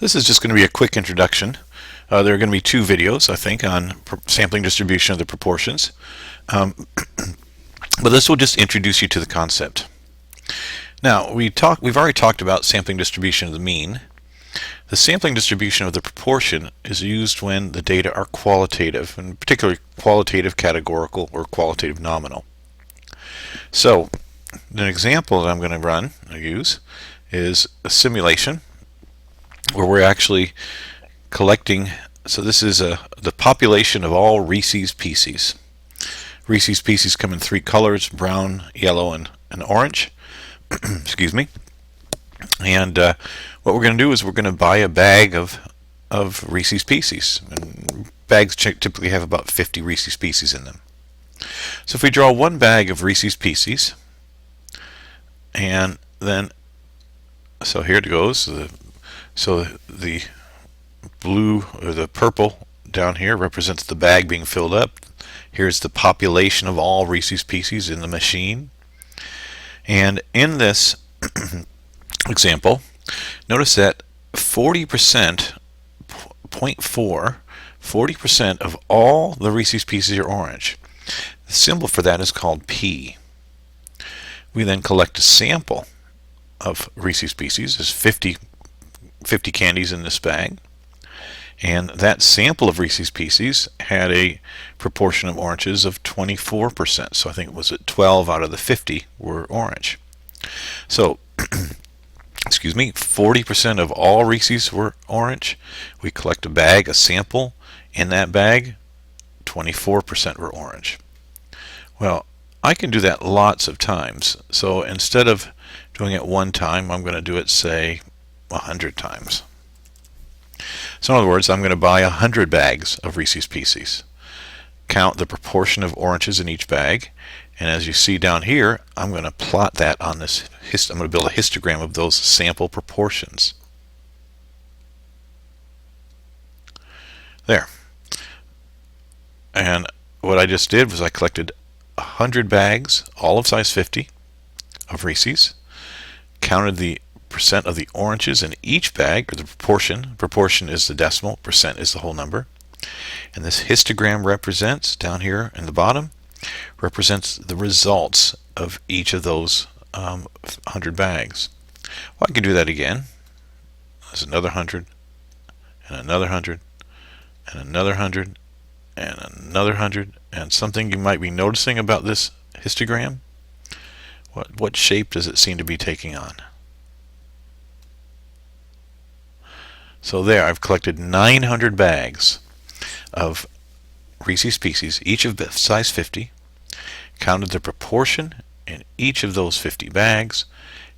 This is just going to be a quick introduction. There are going to be two videos, I think, on sampling distribution of the proportions. But this will just introduce you to the concept. Now, we've already talked about sampling distribution of the mean. The sampling distribution of the proportion is used when the data are qualitative, and particularly qualitative categorical or qualitative nominal. So, an example that I'm going to use is a simulation where we're actually collecting. So this is the population of all Reese's Pieces. Reese's Pieces come in three colors: brown, yellow, and orange. Excuse me. And what we're going to do is we're going to buy a bag of Reese's Pieces. And bags typically have about 50 Reese's Pieces in them. So if we draw one bag of Reese's Pieces, and then, so here it goes. So the blue or the purple down here represents the bag being filled up. Here's the population of all Reese's Pieces in the machine. And in this example, notice that 40%, 40% of all the Reese's Pieces are orange. The symbol for that is called P. We then collect a sample of Reese's Pieces. There's 50 candies in this bag. And that sample of Reese's Pieces had a proportion of oranges of 24%. So I think it was 12 out of the 50 were orange. So, excuse me, 40% of all Reese's were orange. We collect a sample. In that bag, 24% were orange. Well, I can do that lots of times. So instead of doing it one time, I'm going to do it, say, 100 times. So in other words, I'm going to buy 100 bags of Reese's Pieces, count the proportion of oranges in each bag, and as you see down here, I'm going to plot that on this. I'm going to build a histogram of those sample proportions. There. And what I just did was I collected 100 bags, all of size 50, of Reese's, counted the percent of the oranges in each bag, or the proportion is the decimal, percent is the whole number, and this histogram represents, down here in the bottom, represents the results of each of those 100 bags. Well, I can do that again. There's another 100, and another 100, and another 100, and another 100, and something you might be noticing about this histogram, what shape does it seem to be taking on? So there, I've collected 900 bags of Reese's Pieces, each of size 50, counted the proportion in each of those 50 bags,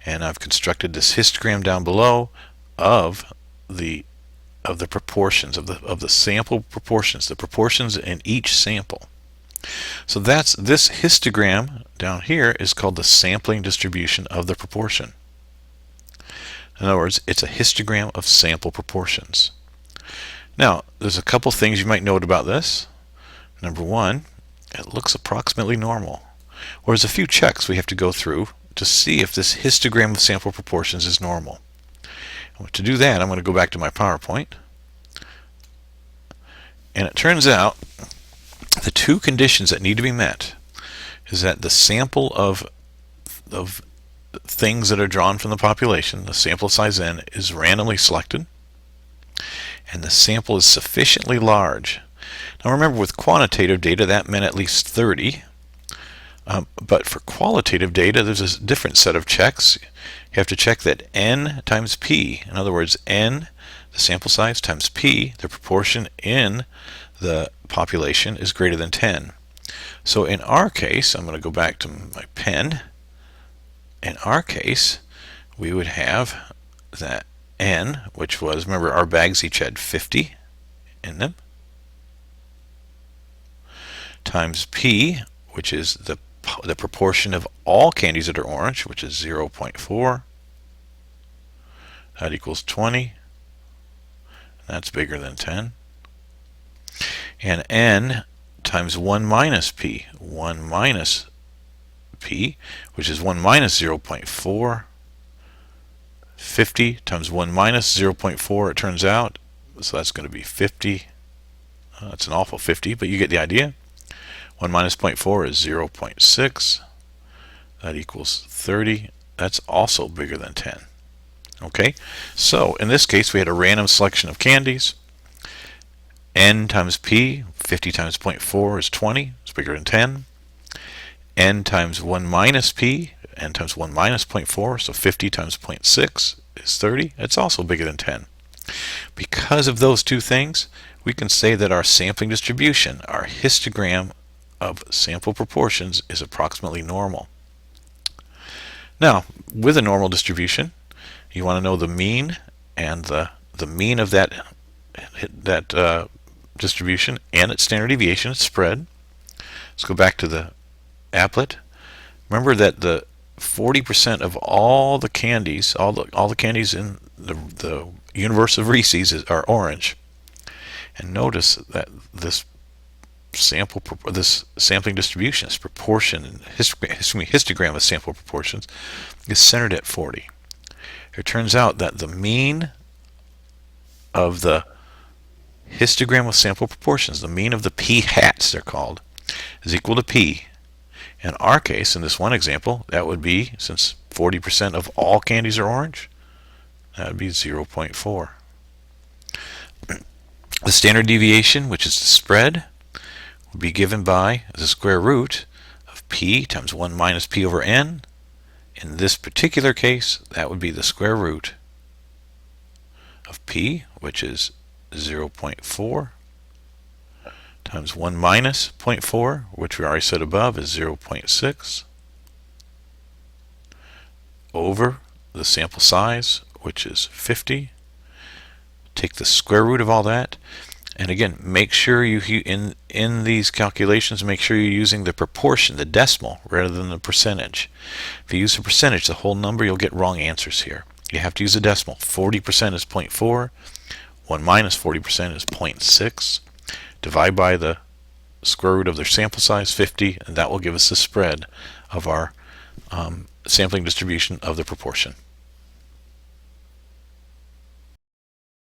and I've constructed this histogram down below of the proportions of the sample proportions, the proportions in each sample. So this histogram down here is called the sampling distribution of the proportion. In other words, it's a histogram of sample proportions. Now, there's a couple things you might note about this. Number one, it looks approximately normal. Or there's a few checks we have to go through to see if this histogram of sample proportions is normal. And to do that, I'm going to go back to my PowerPoint. And it turns out the two conditions that need to be met is that the sample of things that are drawn from the population, the sample size n, is randomly selected, and the sample is sufficiently large. Now remember, with quantitative data that meant at least 30, but for qualitative data there's a different set of checks. You have to check that n times p, in other words n, the sample size, times p, the proportion in the population, is greater than 10. So in our case, I'm going to go back to my pen. In our case, we would have that n, which was, remember, our bags each had 50 in them, times p, which is the proportion of all candies that are orange, which is 0.4. That equals 20. That's bigger than 10. And n times 1 minus p. 1 minus p, which is 1 minus 0.4, 50 times 1 minus 0.4, it turns out. So that's going to be 50. That's an awful 50, but you get the idea. 1 minus 0.4 is 0.6. That equals 30. That's also bigger than 10. Okay, so in this case we had a random selection of candies. N times P, 50 times 0.4 is 20. It's bigger than 10. N times 1 minus P, N times 1 minus 0.4, so 50 times 0.6 is 30. It's also bigger than 10. Because of those two things, we can say that our sampling distribution, our histogram of sample proportions, is approximately normal. Now, with a normal distribution, you want to know the mean and the mean of that distribution and its standard deviation, its spread. Let's go back to the applet. Remember that the 40% of all the candies, all the candies in the universe of Reese's are orange. And notice that this sampling distribution, this proportion, histogram of sample proportions, is centered at 40. It turns out that the mean of the histogram of sample proportions, the mean of the p-hats they're called, is equal to p. In our case, in this one example, that would be, since 40% of all candies are orange, that would be 0.4. The standard deviation, which is the spread, would be given by the square root of p times 1 minus p over n. In this particular case, that would be the square root of p, which is 0.4, times 1 minus 0.4, which we already said above is 0.6, over the sample size, which is 50. Take the square root of all that, and again, make sure you in these calculations, make sure you're using the proportion, the decimal, rather than the percentage. If you use the percentage, the whole number, you'll get wrong answers here. You have to use a decimal. 40% is 0.4. 1 minus 40% is 0.6. Divide by the square root of their sample size, 50, and that will give us the spread of our sampling distribution of the proportion.